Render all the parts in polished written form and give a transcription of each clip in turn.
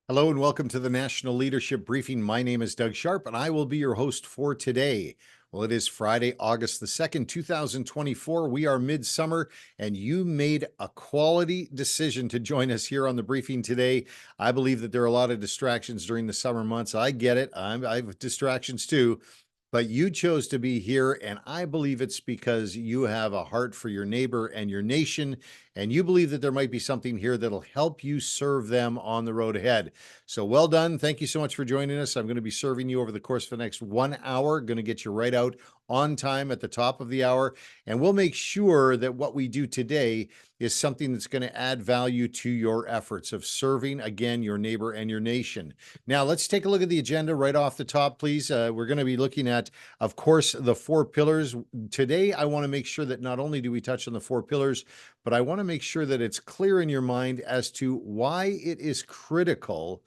Hello and welcome to the National Leadership Briefing. My name is Doug Sharp and I will be your host for today. Well, it is Friday, August the 2nd, 2024. We are midsummer and you made a quality decision to join us here on the briefing today. I believe that there are a lot of distractions during the summer months. I get it. I have distractions too. But you chose to be here, and I believe it's because you have a heart for your neighbor and your nation, and you believe that there might be something here that'll help you serve them on the road ahead. So well done. Thank you so much for joining us. I'm going to be serving you over the course of the next 1 hour, going to get you right out on time at the top of the hour, and we'll make sure that what we do today is something that's going to add value to your efforts of serving, again, your neighbor and your nation. Now, let's take a look at the agenda right off the top, please. We're going to be looking at, of course, the four pillars. Today, I want to make sure that not only do we touch on the four pillars, but I want to make sure that it's clear in your mind as to why it is critical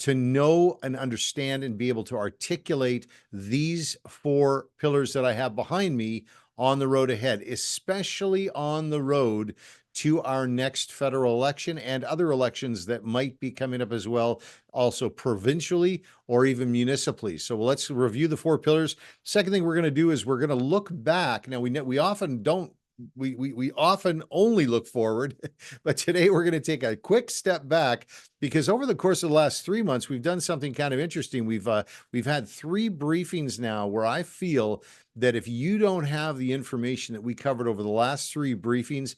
to know and understand and be able to articulate these four pillars that I have behind me on the road ahead, especially on the road to our next federal election and other elections that might be coming up as well, also provincially or even municipally. So let's review the four pillars. Second thing we're going to do is we're going to look back. Now, we often don't we often only look forward, but today we're going to take a quick step back because over the course of the last 3 months, we've done something kind of interesting. We've had three briefings now where I feel that if you don't have the information that we covered over the last three briefings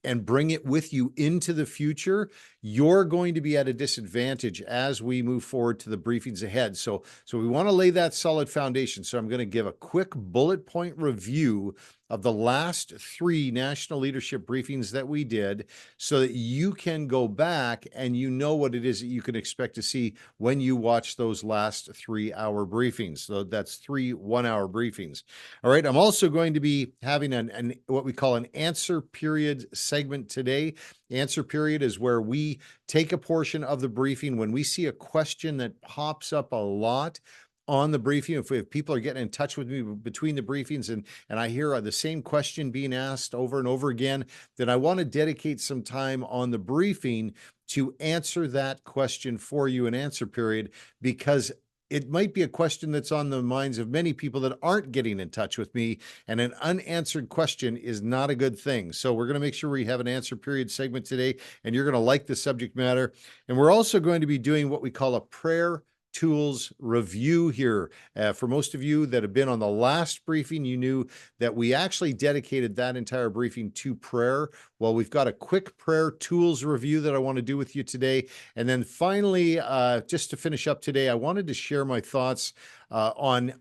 and bring it with you into the future, you're going to be at a disadvantage as we move forward to the briefings ahead. So we want to lay that solid foundation. So I'm going to give a quick bullet point review of the last three national leadership briefings that we did so that you can go back and you know what it is that you can expect to see when you watch those last 3-hour briefings. So that's 3 1-hour briefings. All right. I'm also going to be having an what we call an answer period segment today. Answer period is where we take a portion of the briefing when we see a question that pops up a lot on the briefing. If people are getting in touch with me between the briefings and I hear the same question being asked over and over again, then I want to dedicate some time on the briefing to answer that question for you in answer period, because it might be a question that's on the minds of many people that aren't getting in touch with me, and an unanswered question is not a good thing. So we're going to make sure we have an answer period segment today, and you're going to like the subject matter. And we're also going to be doing what we call a prayer tools review here. For most of you that have been on the last briefing, you knew that we actually dedicated that entire briefing to prayer. Well, we've got a quick prayer tools review that I want to do with you today. And then finally, just to finish up today, I wanted to share my thoughts on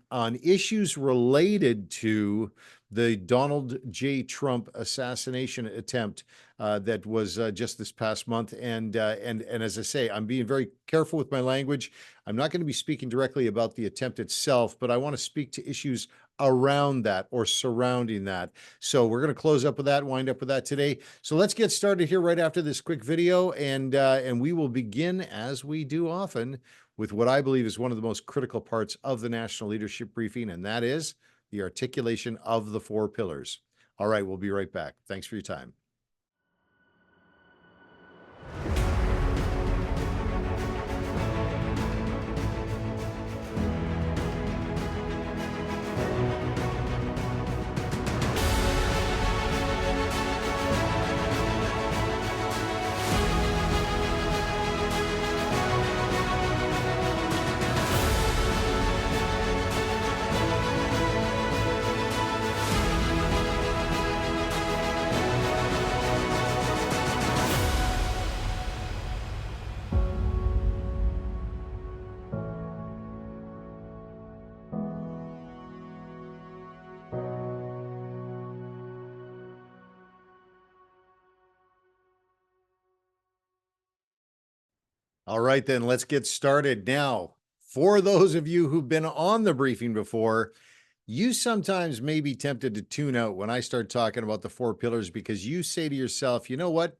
issues related to the Donald J. Trump assassination attempt that was just this past month. And as I say, I'm being very careful with my language. I'm not going to be speaking directly about the attempt itself, but I want to speak to issues around that or surrounding that. So we're going to close up with that, wind up with that today. So let's get started here right after this quick video, and we will begin, as we do often, with what I believe is one of the most critical parts of the National Leadership Briefing, and that is the articulation of the four pillars. All right, we'll be right back. Thanks for your time. All right, then let's get started. Now, for those of you who've been on the briefing before, you sometimes may be tempted to tune out when I start talking about the four pillars because you say to yourself, you know what?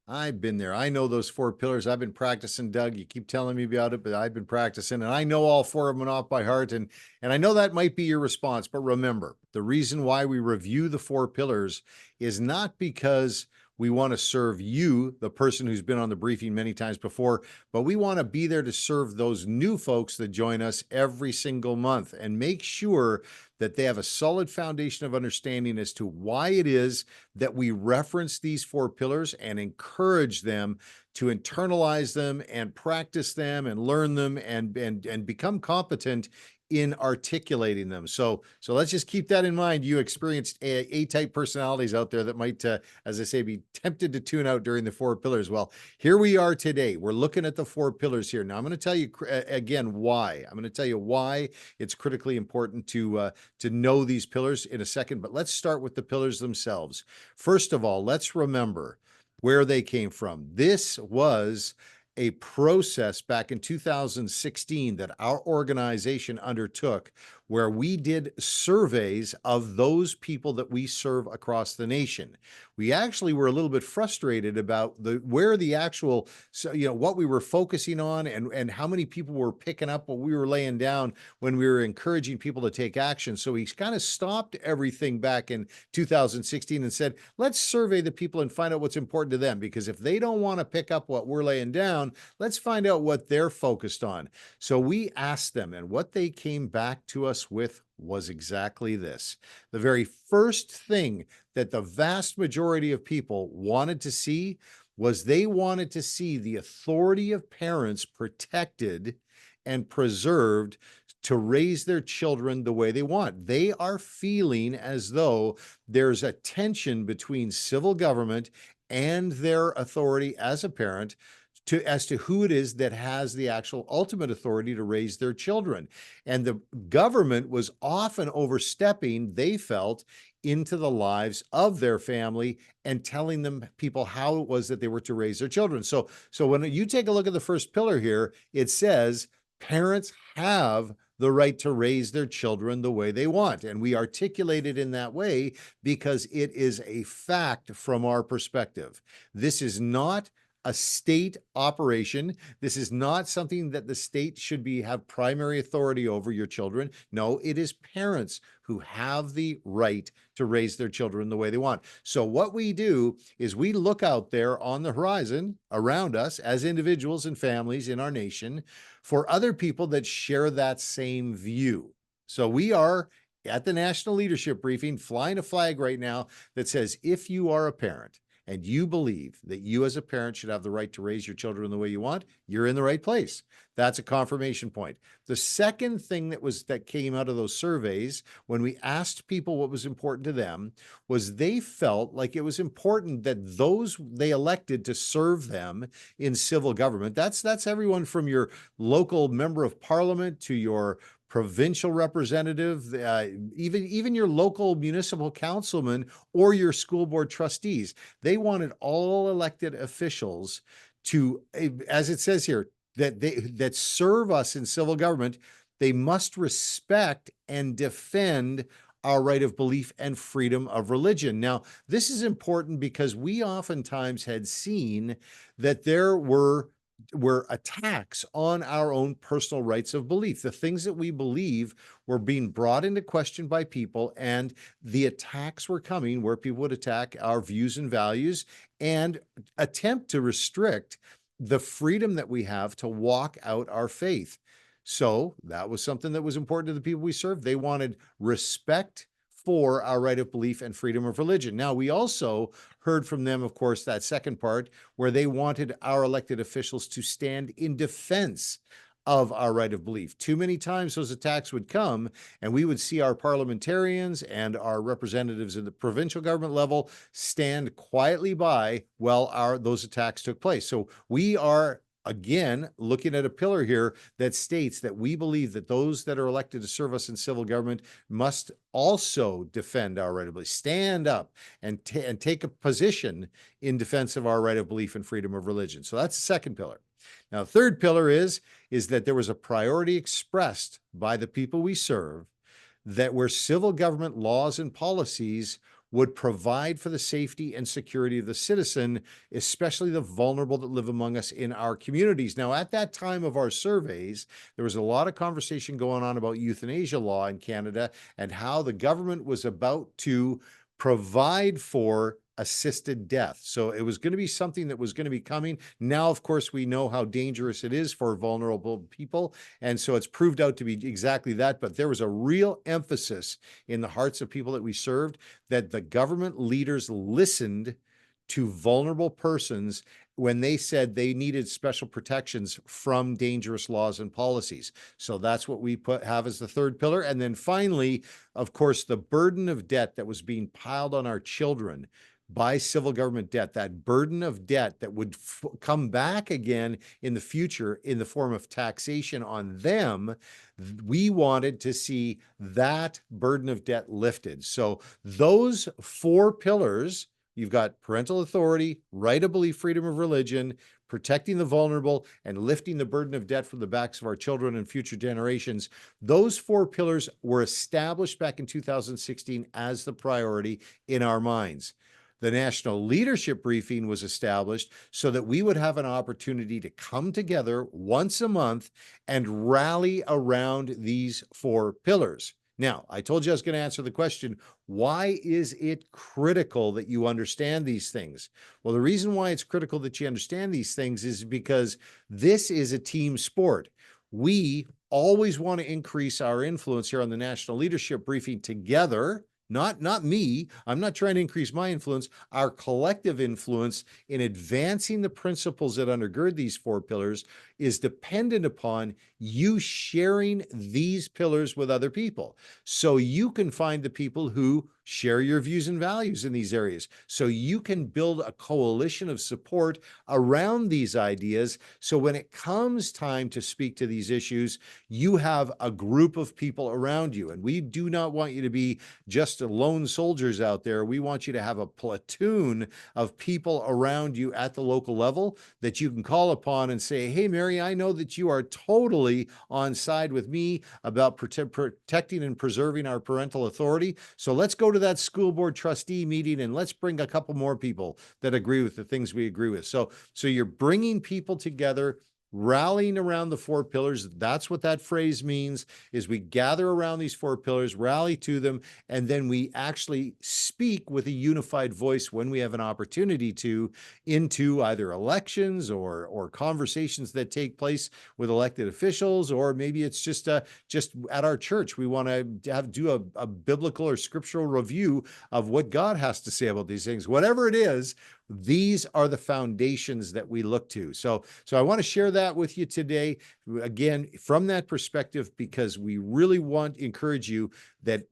I've been there. I know those four pillars. I've been practicing, Doug. You keep telling me about it, but I've been practicing and I know all four of them off by heart. And I know that might be your response, but remember, the reason why we review the four pillars is not because We want to serve you, the person who's been on the briefing many times before, but we want to be there to serve those new folks that join us every single month and make sure that they have a solid foundation of understanding as to why it is that we reference these four pillars and encourage them to internalize them and practice them and learn them and become competent in articulating them. So let's just keep that in mind. You experienced A-type personalities out there that might, as I say, be tempted to tune out during the four pillars. Well, here we are today. We're looking at the four pillars here. Now, I'm going to tell you again why. I'm going to tell you why it's critically important to know these pillars in a second. But let's start with the pillars themselves. First of all, let's remember where they came from. This was a process back in 2016 that our organization undertook where we did surveys of those people that we serve across the nation. We actually were a little bit frustrated about where the actual, what we were focusing on and how many people were picking up what we were laying down when we were encouraging people to take action. So we kind of stopped everything back in 2016 and said, let's survey the people and find out what's important to them, because if they don't want to pick up what we're laying down, let's find out what they're focused on. So we asked them, and what they came back to us with was exactly this. The very first thing that the vast majority of people wanted to see was they wanted to see the authority of parents protected and preserved to raise their children the way they want. They are feeling as though there's a tension between civil government and their authority as a parent as to who it is that has the actual ultimate authority to raise their children. And the government was often overstepping, they felt, into the lives of their family and telling them people how it was that they were to raise their children. So when you take a look at the first pillar here, it says parents have the right to raise their children the way they want. And we articulate it in that way because it is a fact from our perspective. This is not a state operation. This is not something that the state should have primary authority over your children. No, it is parents who have the right to raise their children the way they want. So what we do is we look out there on the horizon around us as individuals and families in our nation for other people that share that same view. So we are at the National Leadership Briefing flying a flag right now that says, if you are a parent and you believe that you as a parent should have the right to raise your children the way you want, you're in the right place. That's a confirmation point. The second thing that came out of those surveys when we asked people what was important to them was they felt like it was important that those they elected to serve them in civil government, that's everyone from your local member of parliament to your provincial representative, even your local municipal councilman or your school board trustees. They wanted all elected officials to, as it says here, that serve us in civil government. They must respect and defend our right of belief and freedom of religion. Now, this is important because we oftentimes had seen that there were attacks on our own personal rights of belief. The things that we believe were being brought into question by people, and the attacks were coming where people would attack our views and values and attempt to restrict the freedom that we have to walk out our faith. So that was something that was important to the people we served. They wanted respect for our right of belief and freedom of religion. Now, we also heard from them, of course, that second part where they wanted our elected officials to stand in defense of our right of belief. Too many times those attacks would come and we would see our parliamentarians and our representatives at the provincial government level stand quietly by while those attacks took place. So we are again looking at a pillar here that states that we believe that those that are elected to serve us in civil government must also defend our right of belief, stand up and take a position in defense of our right of belief and freedom of religion. So that's the second pillar. Now, the third pillar is that there was a priority expressed by the people we serve that where civil government laws and policies would provide for the safety and security of the citizen, especially the vulnerable that live among us in our communities. Now, at that time of our surveys, there was a lot of conversation going on about euthanasia law in Canada and how the government was about to provide for assisted death. So it was going to be something that was going to be coming. Now, of course, we know how dangerous it is for vulnerable people. And so it's proved out to be exactly that. But there was a real emphasis in the hearts of people that we served that the government leaders listened to vulnerable persons when they said they needed special protections from dangerous laws and policies. So that's what we have as the third pillar. And then finally, of course, the burden of debt that was being piled on our children by civil government debt, that burden of debt that would come back again in the future in the form of taxation on them, we wanted to see that burden of debt lifted. So those four pillars, you've got parental authority, right of belief, freedom of religion, protecting the vulnerable, and lifting the burden of debt from the backs of our children and future generations. Those four pillars were established back in 2016 as the priority in our minds. The National Leadership Briefing was established so that we would have an opportunity to come together once a month and rally around these four pillars. Now, I told you I was going to answer the question, why is it critical that you understand these things? Well, the reason why it's critical that you understand these things is because this is a team sport. We always want to increase our influence here on the National Leadership Briefing together. Not me. I'm not trying to increase my influence. Our collective influence in advancing the principles that undergird these four pillars is dependent upon you sharing these pillars with other people. So you can find the people who share your views and values in these areas. So you can build a coalition of support around these ideas. So when it comes time to speak to these issues, you have a group of people around you. And we do not want you to be just lone soldiers out there. We want you to have a platoon of people around you at the local level that you can call upon and say, hey, Mary, I know that you are totally on side with me about protecting and preserving our parental authority. So let's go to that school board trustee meeting and let's bring a couple more people that agree with the things we agree with. So you're bringing people together, rallying around the four pillars. That's what that phrase means, is we gather around these four pillars, rally to them, and then we actually speak with a unified voice when we have an opportunity to into either elections or conversations that take place with elected officials, or maybe it's just at our church. We want to do a biblical or scriptural review of what God has to say about these things. Whatever it is, these are the foundations that we look to. So I want to share that with you today, again, from that perspective, because we really want to encourage you that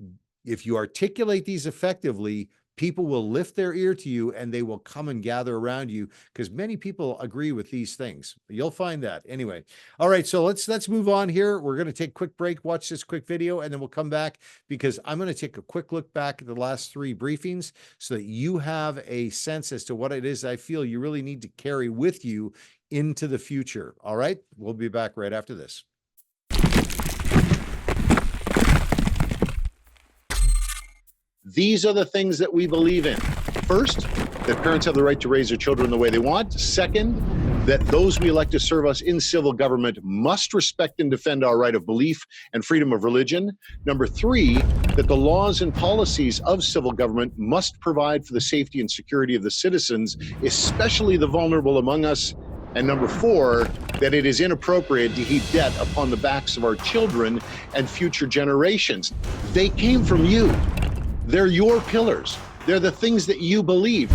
if you articulate these effectively, people will lift their ear to you and they will come and gather around you, because many people agree with these things. You'll find that anyway. All right, so let's move on here. We're going to take a quick break, watch this quick video, and then we'll come back, because I'm going to take a quick look back at the last three briefings so that you have a sense as to what it is I feel you really need to carry with you into the future. All right, we'll be back right after this. These are the things that we believe in. First, that parents have the right to raise their children the way they want. Second, that those we elect to serve us in civil government must respect and defend our right of belief and freedom of religion. Number three, that the laws and policies of civil government must provide for the safety and security of the citizens, especially the vulnerable among us. And number four, that it is inappropriate to heap debt upon the backs of our children and future generations. They came from you. They're your pillars. They're the things that you believe.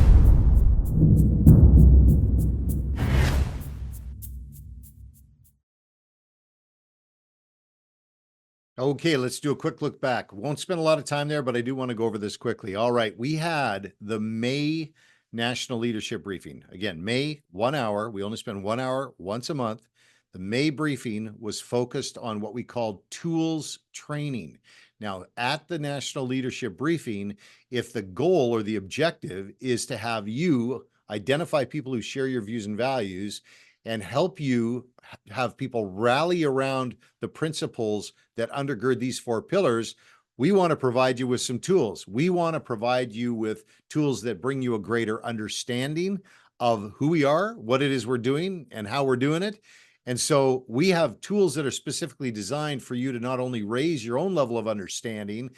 Okay, let's do a quick look back. Won't spend a lot of time there, but I do want to go over this quickly. All right, we had the May National Leadership Briefing. Again, May, 1 hour. We only spend 1 hour once a month. The May briefing was focused on what we call tools training. Now, at the National Leadership Briefing, if the goal or the objective is to have you identify people who share your views and values and help you have people rally around the principles that undergird these four pillars, we want to provide you with some tools. We want to provide you with tools that bring you a greater understanding of who we are, what it is we're doing, and how we're doing it. And so we have tools that are specifically designed for you to not only raise your own level of understanding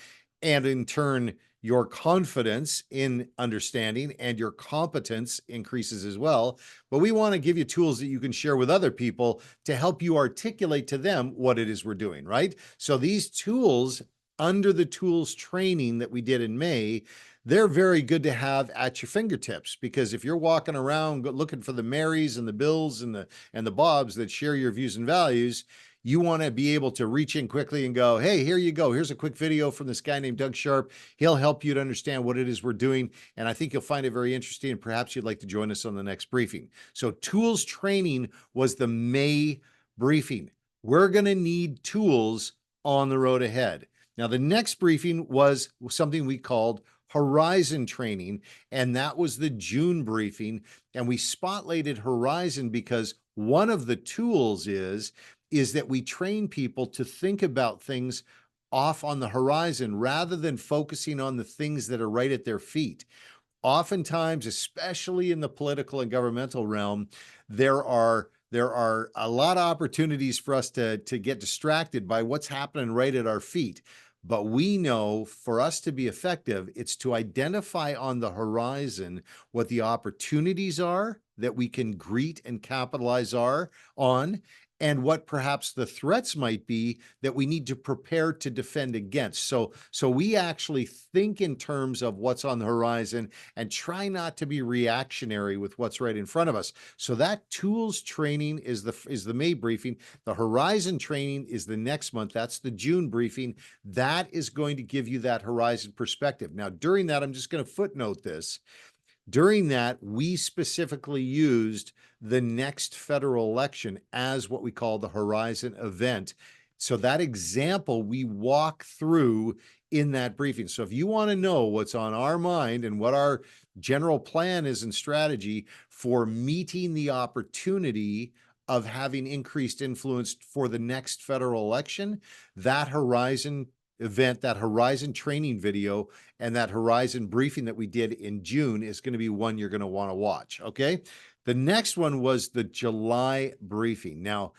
and in turn your confidence in understanding and your competence increases as well. But we want to give you tools that you can share with other people to help you articulate to them what it is we're doing, right? So these tools under the tools training that we did in May, they're very good to have at your fingertips, because if you're walking around looking for the Marys and the Bills and the Bobs that share your views and values, you want to be able to reach in quickly and go, hey, here you go. Here's a quick video from this guy named Doug Sharp. He'll help you to understand what it is we're doing. And I think you'll find it very interesting. And perhaps you'd like to join us on the next briefing. So tools training was the May briefing. We're going to need tools on the road ahead. Now, the next briefing was something we called Horizon training, and that was the June briefing. And we spotlighted Horizon because one of the tools is that we train people to think about things off on the horizon rather than focusing on the things that are right at their feet. Oftentimes, especially in the political and governmental realm, there are a lot of opportunities for us to get distracted by what's happening right at our feet. But we know for us to be effective, it's to identify on the horizon what the opportunities are that we can greet and capitalize on, and what perhaps the threats might be that we need to prepare to defend against. So we actually think in terms of what's on the horizon and try not to be reactionary with what's right in front of us. So that tools training is the May briefing. The Horizon training is the next month. That's the June briefing. That is going to give you that horizon perspective. Now, during that, I'm just going to footnote this. During that, we specifically used the next federal election as what we call the Horizon event. So that example we walk through in that briefing. So if you want to know what's on our mind and what our general plan is and strategy for meeting the opportunity of having increased influence for the next federal election, that Horizon event, that Horizon training video, and that Horizon briefing that we did in June is going to be one you're going to want to watch. Okay. The next one was the July briefing. Now,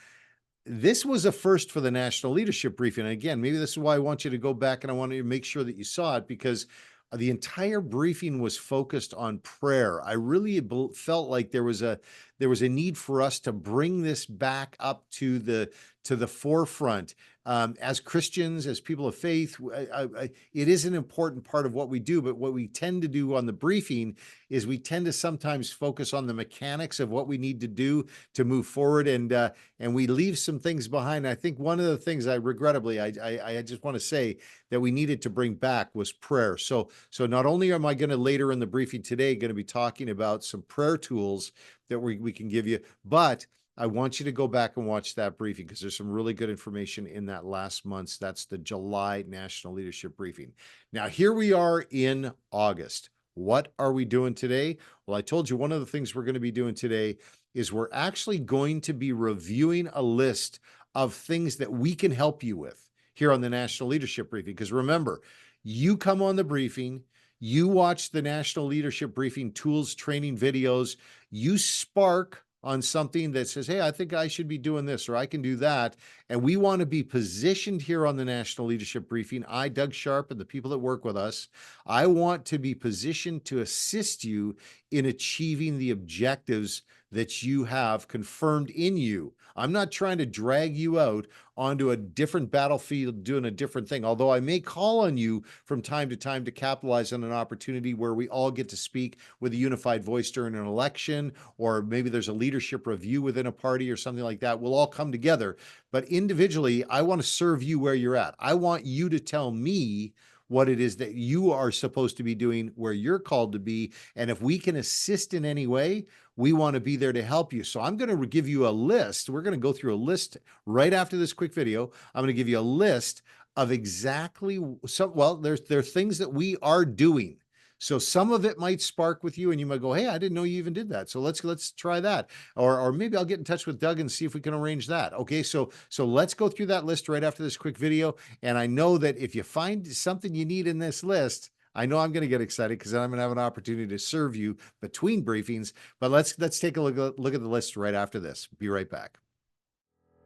this was a first for the National Leadership Briefing. And again, maybe this is why I want you to go back and I want you to make sure that you saw it, because the entire briefing was focused on prayer. I really felt like there was a need for us to bring this back up to the forefront. As Christians, as people of faith, it is an important part of what we do, but what we tend to do on the briefing is we tend to sometimes focus on the mechanics of what we need to do to move forward, and we leave some things behind. I think one of the things I just want to say that we needed to bring back was prayer. So not only am I going to later in the briefing today going to be talking about some prayer tools that we can give you, but I want you to go back and watch that briefing because there's some really good information in that last month's. That's the July National Leadership Briefing. Now, here we are in August. What are we doing today? Well, I told you one of the things we're going to be doing today is we're actually going to be reviewing a list of things that we can help you with here on the National Leadership Briefing. Because remember, you come on the briefing, you watch the National Leadership Briefing tools training videos, you spark on something that says, hey, I think I should be doing this or I can do that. And we want to be positioned here on the National Leadership Briefing. I, Doug Sharp, and the people that work with us, I want to be positioned to assist you in achieving the objectives that you have confirmed in you. I'm not trying to drag you out onto a different battlefield doing a different thing, although I may call on you from time to time to capitalize on an opportunity where we all get to speak with a unified voice during an election, or maybe there's a leadership review within a party or something like that. We'll all come together. But individually, I want to serve you where you're at. I want you to tell me what it is that you are supposed to be doing where you're called to be. And if we can assist in any way, we want to be there to help you. So I'm going to give you a list. We're going to go through a list right after this quick video. I'm going to give you a list of exactly there are things that we are doing. So some of it might spark with you and you might go, hey, I didn't know you even did that. So let's try that. Or maybe I'll get in touch with Doug and see if we can arrange that. Okay, so let's go through that list right after this quick video. And I know that if you find something you need in this list, I know I'm going to get excited because then I'm going to have an opportunity to serve you between briefings. But let's take a look at the list right after this. Be right back.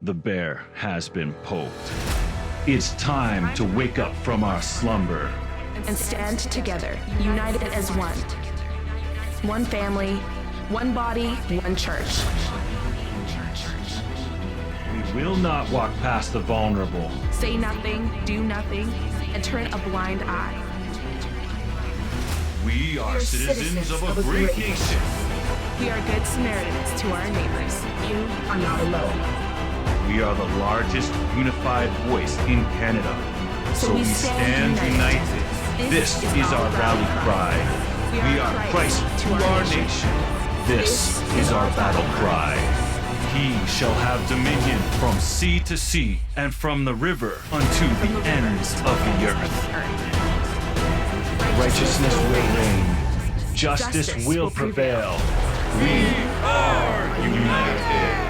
The bear has been poked. It's time to wake up from our slumber. and stand together, united as one. One family, one body, one church. We will not walk past the vulnerable. Say nothing, do nothing, and turn a blind eye. We are citizens of a great nation. We are good Samaritans to our neighbors. You are not alone. We are the largest unified voice in Canada. So we stand united. This is our rally cry. We are Christ to our nation. This is our battle cry. He shall have dominion from sea to sea and from the river unto the ends of the earth. Righteousness will reign. Justice will prevail. We are united.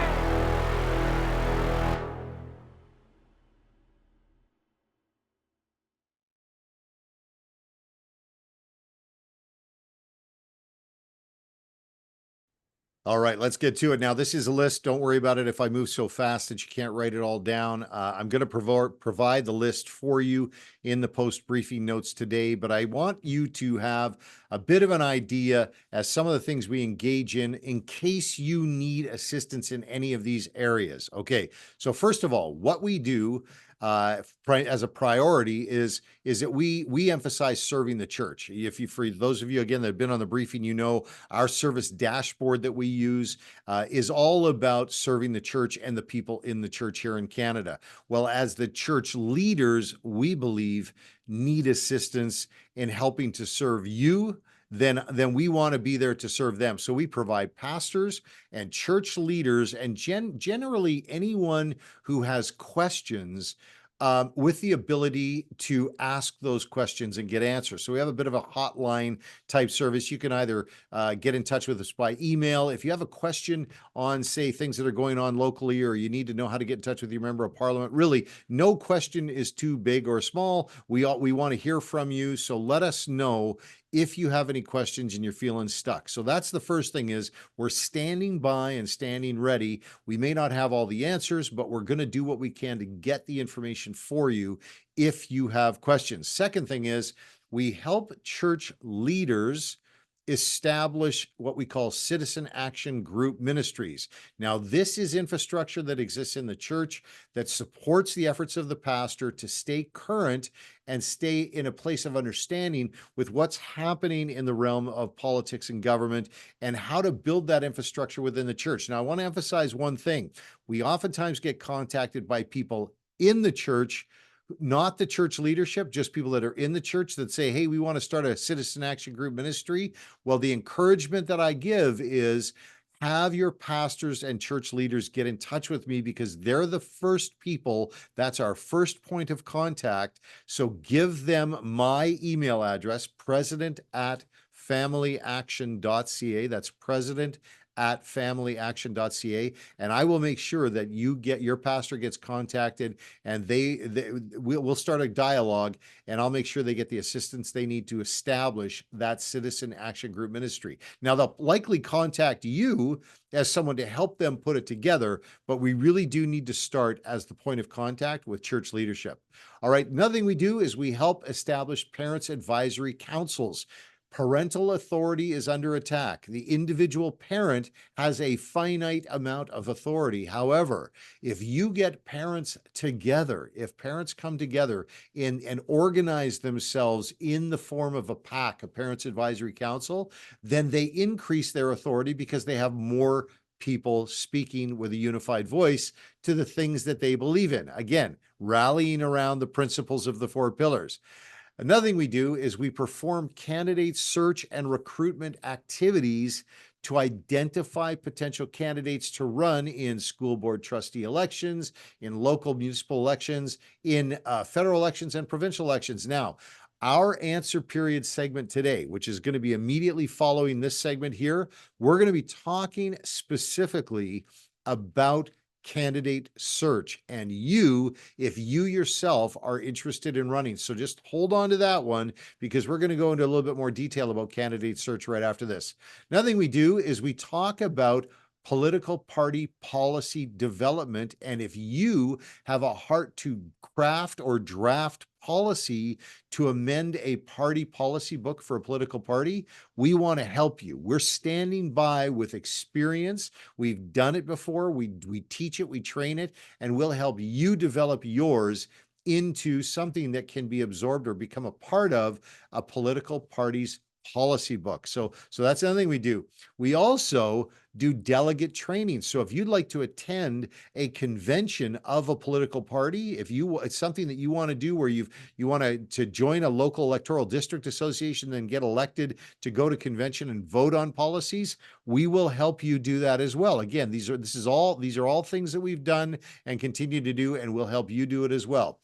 All right, let's get to it. Now, this is a list. Don't worry about it if I move so fast that you can't write it all down. I'm going to provide the list for you in the post-briefing notes today, but I want you to have a bit of an idea as some of the things we engage in case you need assistance in any of these areas. Okay, so first of all, what we do as a priority is that we emphasize serving the church. For those of you again that have been on the briefing, you know our service dashboard that we use is all about serving the church and the people in the church here in Canada. Well, as the church leaders, we believe need assistance in helping to serve you. Then we want to be there to serve them. So we provide pastors and church leaders and generally anyone who has questions with the ability to ask those questions and get answers. So we have a bit of a hotline type service. You can either get in touch with us by email. If you have a question on, say, things that are going on locally, or you need to know how to get in touch with your member of parliament, really, no question is too big or small. We want to hear from you. So let us know if you have any questions and you're feeling stuck. So that's the first thing, is we're standing by and standing ready. We may not have all the answers, but we're going to do what we can to get the information for you if you have questions. Second thing is we help church leaders establish what we call citizen action group ministries. Now, this is infrastructure that exists in the church that supports the efforts of the pastor to stay current and stay in a place of understanding with what's happening in the realm of politics and government and how to build that infrastructure within the church. Now, I want to emphasize one thing. We oftentimes get contacted by people in the church, not the church leadership, just people that are in the church that say, hey, we want to start a citizen action group ministry. Well, the encouragement that I give is have your pastors and church leaders get in touch with me, because they're the first people. That's our first point of contact. So give them my email address, president@familyaction.ca. That's president@familyaction.ca, and I will make sure that your pastor gets contacted, and we'll start a dialogue, and I'll make sure they get the assistance they need to establish that citizen action group ministry. Now, they'll likely contact you as someone to help them put it together, but we really do need to start as the point of contact with church leadership. All right, another thing we do is we help establish parents advisory councils. Parental authority is under attack. The individual parent has a finite amount of authority. However, if you get parents together, if parents come together and organize themselves in the form of a PAC, a Parents Advisory Council, then they increase their authority because they have more people speaking with a unified voice to the things that they believe in. Again, rallying around the principles of the 4 pillars. Another thing we do is we perform candidate search and recruitment activities to identify potential candidates to run in school board trustee elections, in local municipal elections, in federal elections and provincial elections. Now, our answer period segment today, which is going to be immediately following this segment here, we're going to be talking specifically about candidate search, and if you yourself are interested in running. So just hold on to that one, because we're going to go into a little bit more detail about candidate search right after this. Another thing we do is we talk about political party policy development. And if you have a heart to craft or draft policy to amend a party policy book for a political party, we want to help you. We're standing by with experience. We've done it before. We teach it, we train it, and we'll help you develop yours into something that can be absorbed or become a part of a political party's policy book. So that's another thing we do. We also do delegate training. So if you'd like to attend a convention of a political party, if it's something that you want to do where you want to join a local electoral district association and get elected to go to convention and vote on policies, we will help you do that as well. Again, these are all things that we've done and continue to do, and we'll help you do it as well.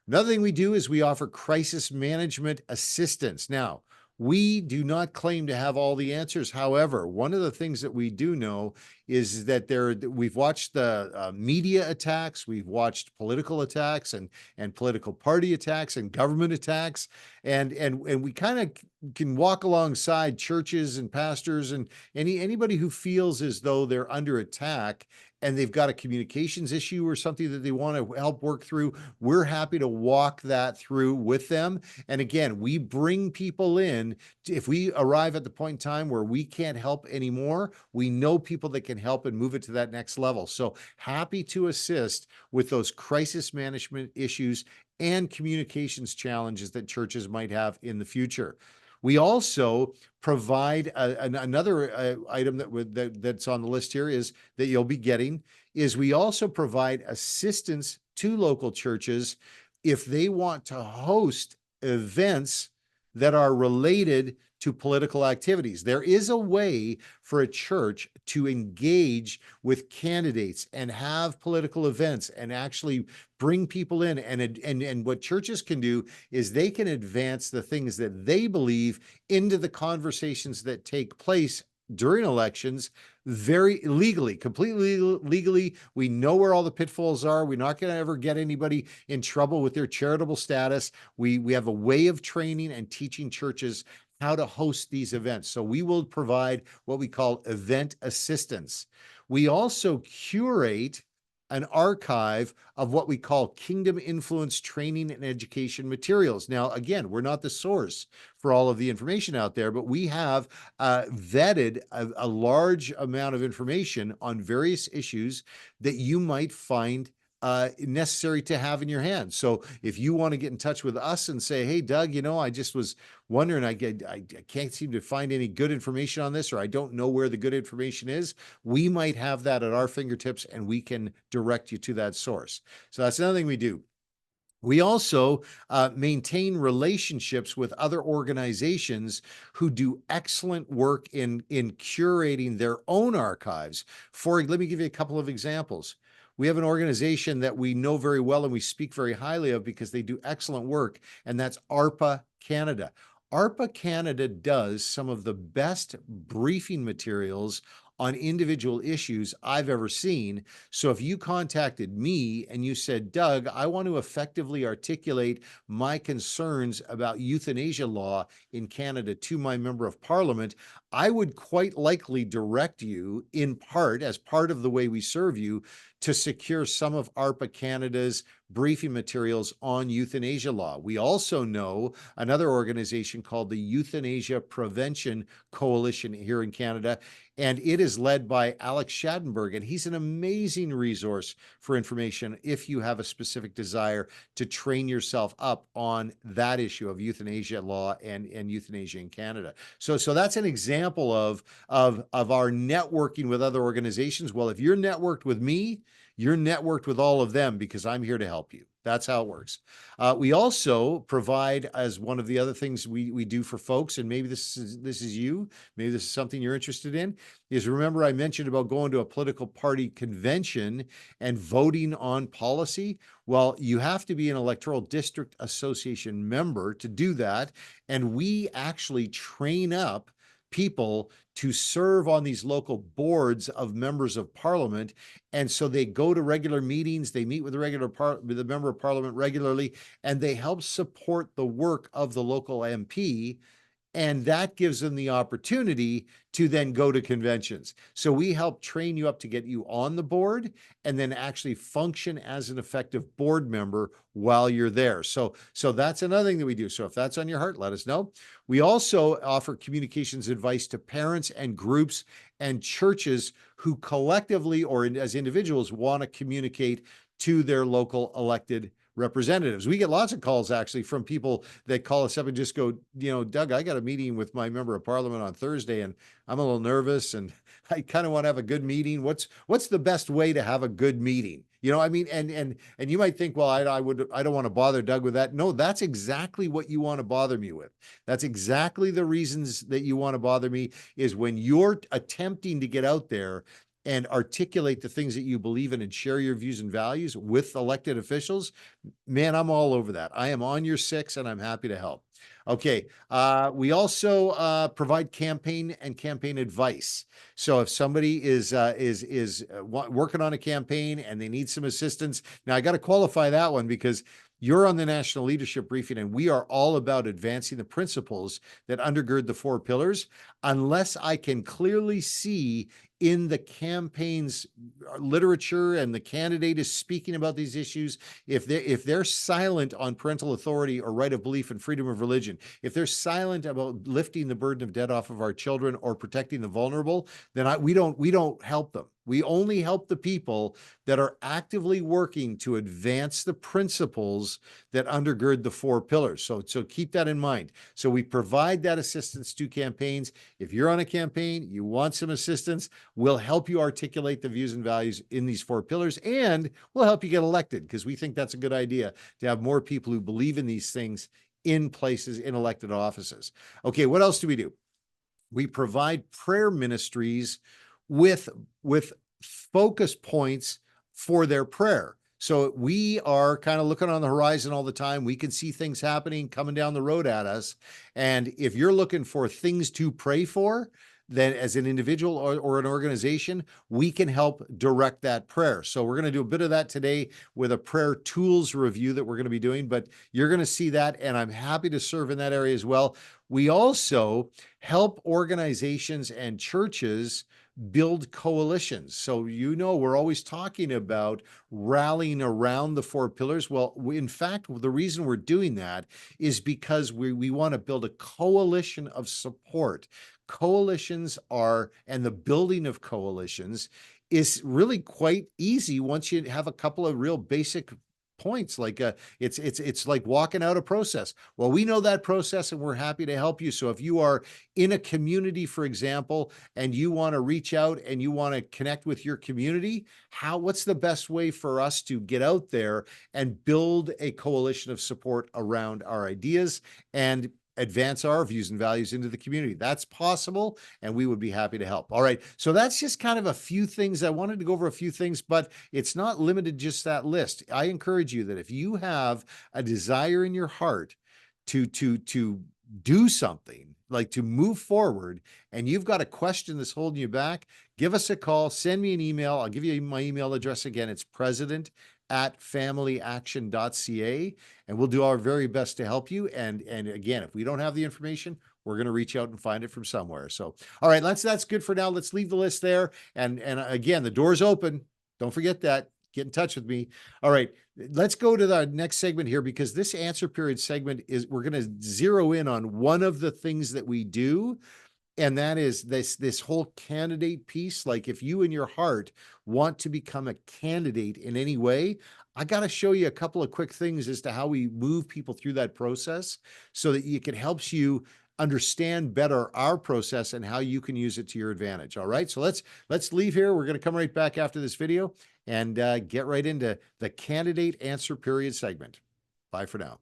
Another thing we do is we offer crisis management assistance. Now, we do not claim to have all the answers. However, one of the things that we do know is that we've watched the media attacks, we've watched political attacks and political party attacks and government attacks, and we kind of can walk alongside churches and pastors and anybody who feels as though they're under attack and they've got a communications issue or something that they want to help work through. We're happy to walk that through with them. And again, we bring people in. If we arrive at the point in time where we can't help anymore, we know people that can help and move it to that next level. So happy to assist with those crisis management issues and communications challenges that churches might have in the future. We also provide another item that's on the list here is that you'll be getting is we also provide assistance to local churches if they want to host events that are related to political activities. There is a way for a church to engage with candidates and have political events and actually bring people in. And what churches can do is they can advance the things that they believe into the conversations that take place during elections very legally, completely legally. We know where all the pitfalls are. We're not going to ever get anybody in trouble with their charitable status. We have a way of training and teaching churches how to host these events. So we will provide what we call event assistance. We also curate an archive of what we call kingdom influence training and education materials. Now, again, we're not the source for all of the information out there, but we have vetted a large amount of information on various issues that you might find necessary to have in your hands. So if you want to get in touch with us and say, hey, Doug, I just was wondering, I can't seem to find any good information on this, or I don't know where the good information is, we might have that at our fingertips and we can direct you to that source. So that's another thing we do. We also maintain relationships with other organizations who do excellent work in curating their own archives. Let me give you a couple of examples. We have an organization that we know very well and we speak very highly of because they do excellent work, and that's ARPA Canada. ARPA Canada does some of the best briefing materials on individual issues I've ever seen. So if you contacted me and you said, Doug, I want to effectively articulate my concerns about euthanasia law in Canada to my member of parliament, I would quite likely direct you in part, as part of the way we serve you, to secure some of ARPA Canada's briefing materials on euthanasia law. We also know another organization called the Euthanasia Prevention Coalition here in Canada, and it is led by Alex Schadenberg, and he's an amazing resource for information if you have a specific desire to train yourself up on that issue of euthanasia law and euthanasia in Canada. So that's an example of our networking with other organizations. Well, if you're networked with me, you're networked with all of them because I'm here to help you. That's how it works. We also provide, as one of the other things we do for folks, and maybe this is you, maybe this is something you're interested in, is remember I mentioned about going to a political party convention and voting on policy. Well, you have to be an electoral district association member to do that. And we actually train up people to serve on these local boards of members of parliament. And so they go to regular meetings, they meet with the member of parliament regularly, and they help support the work of the local MP And that gives them the opportunity to then go to conventions. So we help train you up to get you on the board and then actually function as an effective board member while you're there. So that's another thing that we do. So if that's on your heart, let us know. We also offer communications advice to parents and groups and churches who collectively or as individuals want to communicate to their local elected representatives. We get lots of calls actually from people that call us up and just go, Doug, I got a meeting with my member of parliament on Thursday and I'm a little nervous and I kind of want to have a good meeting. What's the best way to have a good meeting? I mean, and you might think, well, I don't want to bother Doug with that. No, that's exactly what you want to bother me with. That's exactly the reasons that you want to bother me is when you're attempting to get out there and articulate the things that you believe in and share your views and values with elected officials, man, I'm all over that. I am on your six and I'm happy to help. Okay. We also provide campaign and campaign advice. So if somebody is working on a campaign and they need some assistance, now I got to qualify that one because you're on the National Leadership Briefing, and we are all about advancing the principles that undergird the four pillars, unless I can clearly see in the campaign's literature and the candidate is speaking about these issues, if they're silent on parental authority or right of belief and freedom of religion, if they're silent about lifting the burden of debt off of our children or protecting the vulnerable, then we don't help them. We only help the people that are actively working to advance the principles that undergird the four pillars. So keep that in mind. So we provide that assistance to campaigns. If you're on a campaign, you want some assistance, we'll help you articulate the views and values in these four pillars, and we'll help you get elected because we think that's a good idea to have more people who believe in these things in places, in elected offices. Okay, what else do we do? We provide prayer ministries with focus points for their prayer. So we are kind of looking on the horizon all the time. We can see things happening coming down the road at us. And if you're looking for things to pray for, then as an individual or an organization, we can help direct that prayer. So we're going to do a bit of that today with a prayer tools review that we're going to be doing, but you're going to see that, and I'm happy to serve in that area as well. We also help organizations and churches build coalitions. So, we're always talking about rallying around the four pillars. Well, in fact, the reason we're doing that is because we want to build a coalition of support. Coalitions and the building of coalitions is really quite easy once you have a couple of real basic points. Like it's like walking out a process. Well, we know that process and we're happy to help you. So if you are in a community, for example, and you want to reach out and you want to connect with your community, what's the best way for us to get out there and build a coalition of support around our ideas and advance our views and values into the community? That's possible, and we would be happy to help. All right, so that's just kind of a few things. I wanted to go over a few things, but it's not limited to just that list. I encourage you that if you have a desire in your heart to do something, like to move forward, and you've got a question that's holding you back, give us a call, send me an email. I'll give you my email address again. It's president@familyaction.ca, and we'll do our very best to help you. And again, if we don't have the information, we're going to reach out and find it from somewhere. So, all right, that's good for now. Let's leave the list there. And again, the door's open. Don't forget that. Get in touch with me. All right, let's go to the next segment here, because this answer period segment we're going to zero in on one of the things that we do. And that is this whole candidate piece. Like, if you in your heart want to become a candidate in any way, I got to show you a couple of quick things as to how we move people through that process so that it helps you understand better our process and how you can use it to your advantage. All right, so let's leave here. We're going to come right back after this video and get right into the candidate answer period segment. Bye for now.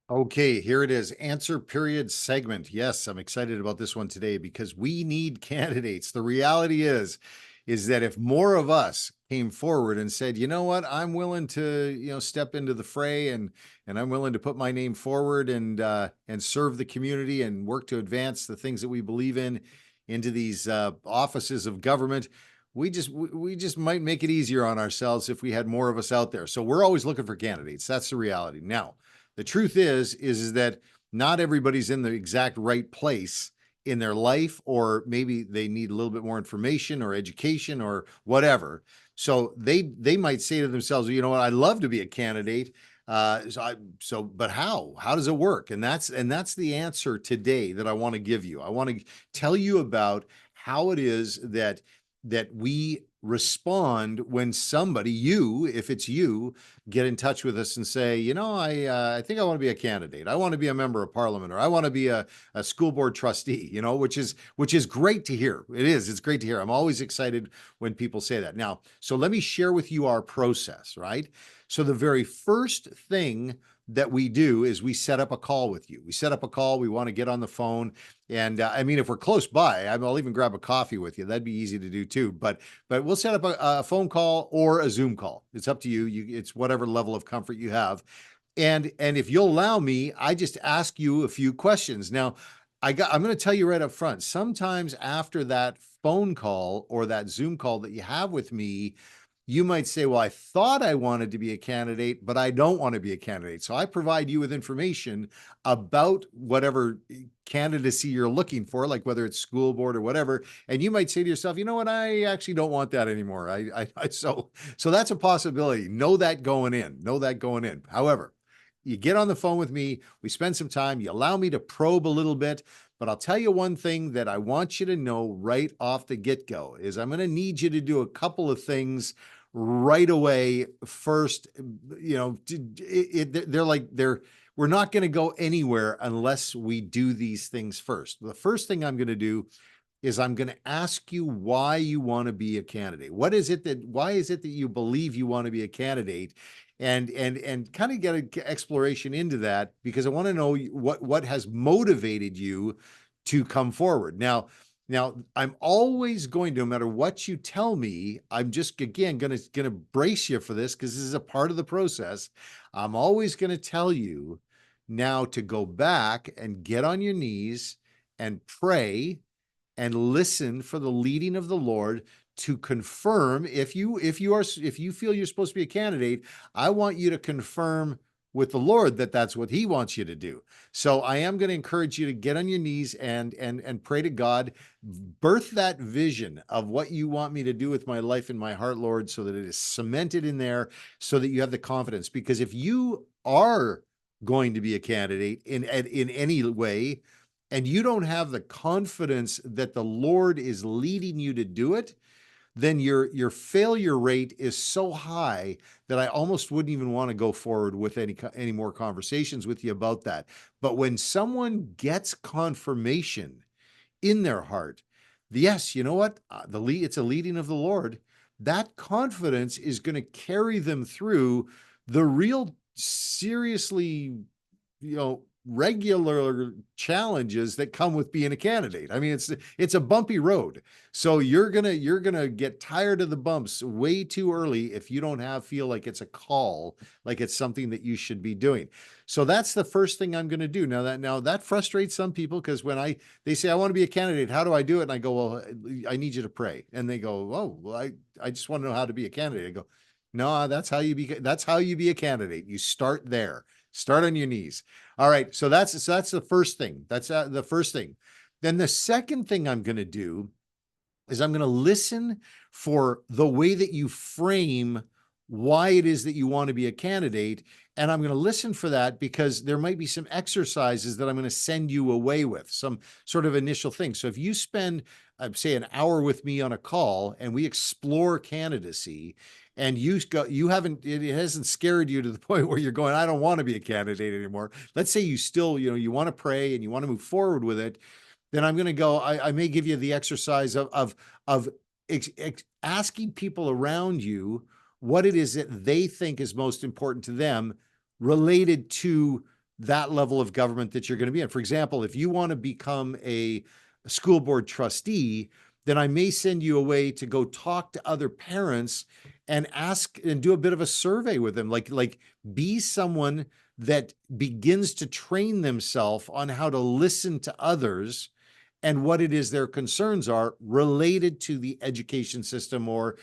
Okay, here it is, answer period segment. Yes, I'm excited about this one today because we need candidates. The reality is that if more of us came forward and said, you know what, I'm willing to, step into the fray and I'm willing to put my name forward and serve the community and work to advance the things that we believe in into these offices of government, we just might make it easier on ourselves if we had more of us out there. So we're always looking for candidates. That's the reality. Now, the truth is that not everybody's in the exact right place in their life, or maybe they need a little bit more information or education or whatever. So they might say to themselves, you know what, I'd love to be a candidate. But how? How does it work? And that's the answer today that I want to give you. I want to tell you about how it is that we respond when somebody, you, if it's you, get in touch with us and say, you know, I think I want to be a candidate. I want to be a member of parliament, or I want to be a school board trustee, you know, which is great to hear. It's great to hear. I'm always excited when people say that. Now, so let me share with you our process, right? So the very first thing that we do is we set up a call with you. We set up a call. We want to get on the phone. And I mean, if we're close by, I'll even grab a coffee with you. That'd be easy to do too. But we'll set up a phone call or a Zoom call. It's up to you. It's whatever level of comfort you have. And if you'll allow me, I just ask you a few questions. Now, I'm going to tell you right up front. Sometimes after that phone call or that Zoom call that you have with me, you might say, well, I thought I wanted to be a candidate, but I don't want to be a candidate. So I provide you with information about whatever candidacy you're looking for, like whether it's school board or whatever. And you might say to yourself, you know what, I actually don't want that anymore. So that's a possibility. Know that going in. However, you get on the phone with me, we spend some time, you allow me to probe a little bit. But I'll tell you one thing that I want you to know right off the get-go is I'm going to need you to do a couple of things right away. First, you know, we're not going to go anywhere unless we do these things first. The first thing I'm going to do is I'm going to ask you why you want to be a candidate. Why is it that you believe you want to be a candidate? And kind of get an exploration into that, because I want to know what has motivated you to come forward. Now I'm always going to, no matter what you tell me, I'm just again going to brace you for this, because this is a part of the process. I'm always going to tell you now to go back and get on your knees and pray and listen for the leading of the Lord to confirm. If you feel you're supposed to be a candidate, I want you to confirm with the Lord that that's what he wants you to do. So I am going to encourage you to get on your knees and pray to God, birth that vision of what you want me to do with my life and my heart, Lord, so that it is cemented in there, so that you have the confidence. Because if you are going to be a candidate in any way, and you don't have the confidence that the Lord is leading you to do it, then your failure rate is so high that I almost wouldn't even want to go forward with any more conversations with you about that. But when someone gets confirmation in their heart, yes, you know what? It's a leading of the Lord. That confidence is going to carry them through the real seriously, regular challenges that come with being a candidate. I mean, it's a bumpy road. So you're gonna get tired of the bumps way too early if you don't feel like it's a call, like it's something that you should be doing. So that's the first thing I'm going to do. Now that frustrates some people, because when they say, I want to be a candidate, how do I do it? And I go, well, I need you to pray. And they go, oh, well, I just want to know how to be a candidate. I go, no, that's how you be a candidate. You start there. Start on your knees. All right. So that's the first thing. That's the first thing. Then the second thing I'm going to do is I'm going to listen for the way that you frame why it is that you want to be a candidate. And I'm going to listen for that, because there might be some exercises that I'm going to send you away with, some sort of initial thing. So if you spend, say, an hour with me on a call and we explore candidacy, and it hasn't scared you to the point where you're going, I don't want to be a candidate anymore. Let's say you still, you want to pray and you want to move forward with it. Then I'm going to go, I may give you the exercise of asking people around you what it is that they think is most important to them related to that level of government that you're going to be in. For example, if you want to become a school board trustee, then I may send you away to go talk to other parents and ask and do a bit of a survey with them, like be someone that begins to train themselves on how to listen to others and what it is their concerns are related to the education system or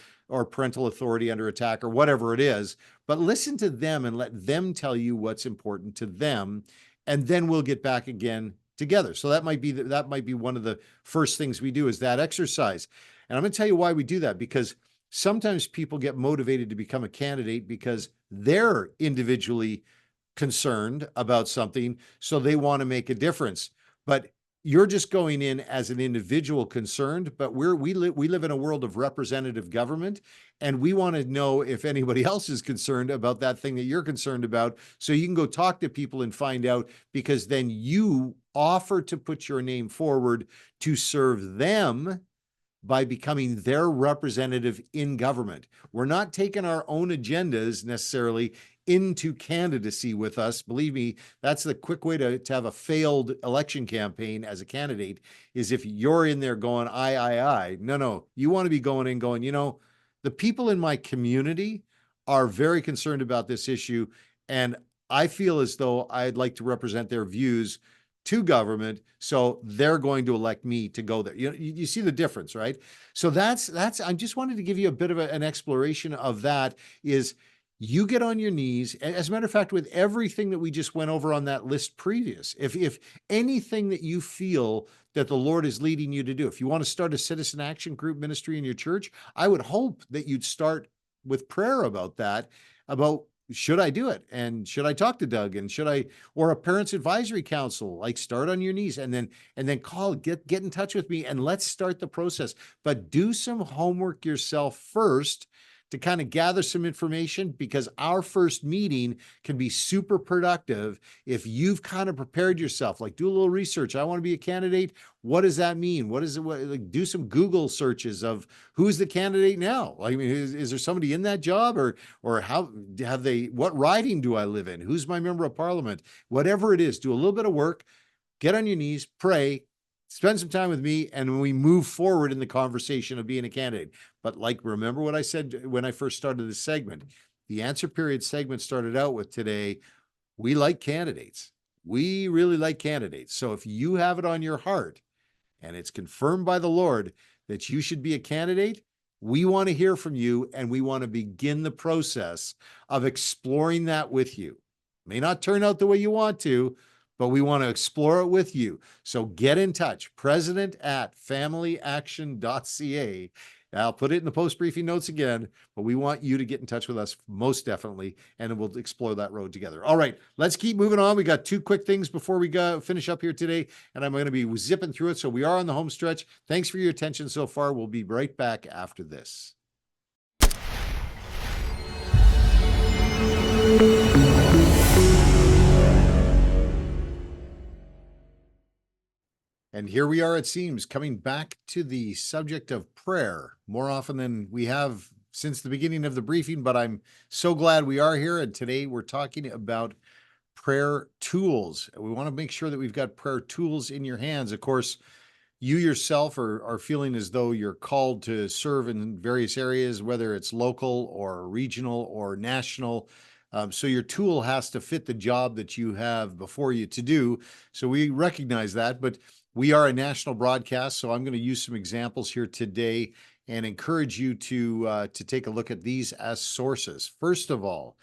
parental authority under attack or whatever it is. But listen to them and let them tell you what's important to them, and then we'll get back again together. So that might be one of the first things we do is that exercise. And I'm going to tell you why we do that, because sometimes people get motivated to become a candidate because they're individually concerned about something, so they want to make a difference. But you're just going in as an individual concerned, but we live in a world of representative government, and we want to know if anybody else is concerned about that thing that you're concerned about, so you can go talk to people and find out, because then you offer to put your name forward to serve them by becoming their representative in government. We're not taking our own agendas necessarily into candidacy with us. Believe me, that's the quick way to have a failed election campaign as a candidate, is if you're in there going, I. No, you want to be going in going, the people in my community are very concerned about this issue, and I feel as though I'd like to represent their views to government, so they're going to elect me to go there. You see the difference, right? So that's I just wanted to give you a bit of an exploration of that. Is you get on your knees. As a matter of fact, with everything that we just went over on that list previous, if anything that you feel that the Lord is leading you to do, if you want to start a citizen action group ministry in your church, I would hope that you'd start with prayer about that, about should I do it? And should I talk to Doug? And should I, or a parents advisory council, like start on your knees and then call, get in touch with me, and let's start the process. But do some homework yourself first to kind of gather some information, because our first meeting can be super productive if you've kind of prepared yourself, like do a little research. I want to be a candidate. What does that mean? What is it? Like, do some Google searches of who's the candidate now. I mean, is there somebody in that job, or how have they, what riding do I live in? Who's my member of parliament? Whatever it is, do a little bit of work, get on your knees, pray, spend some time with me, and we move forward in the conversation of being a candidate. But remember what I said when I first started this segment, the answer period segment started out with today, we like candidates. We really like candidates. So if you have it on your heart and it's confirmed by the Lord that you should be a candidate, we want to hear from you, and we want to begin the process of exploring that with you. May not turn out the way you want to, but we want to explore it with you. So get in touch, president@familyaction.ca. I'll put it in the post-briefing notes again, but we want you to get in touch with us most definitely, and we'll explore that road together. All right, let's keep moving on. We got two quick things before we finish up here today, and I'm going to be zipping through it. So we are on the home stretch. Thanks for your attention so far. We'll be right back after this. And here we are, it seems, coming back to the subject of prayer more often than we have since the beginning of the briefing, but I'm so glad we are here. And today we're talking about prayer tools. We want to make sure that we've got prayer tools in your hands. Of course, you yourself are feeling as though you're called to serve in various areas, whether it's local or regional or national. So your tool has to fit the job that you have before you to do. So we recognize that, but we are a national broadcast, so I'm going to use some examples here today and encourage you to take a look at these as sources. First of all,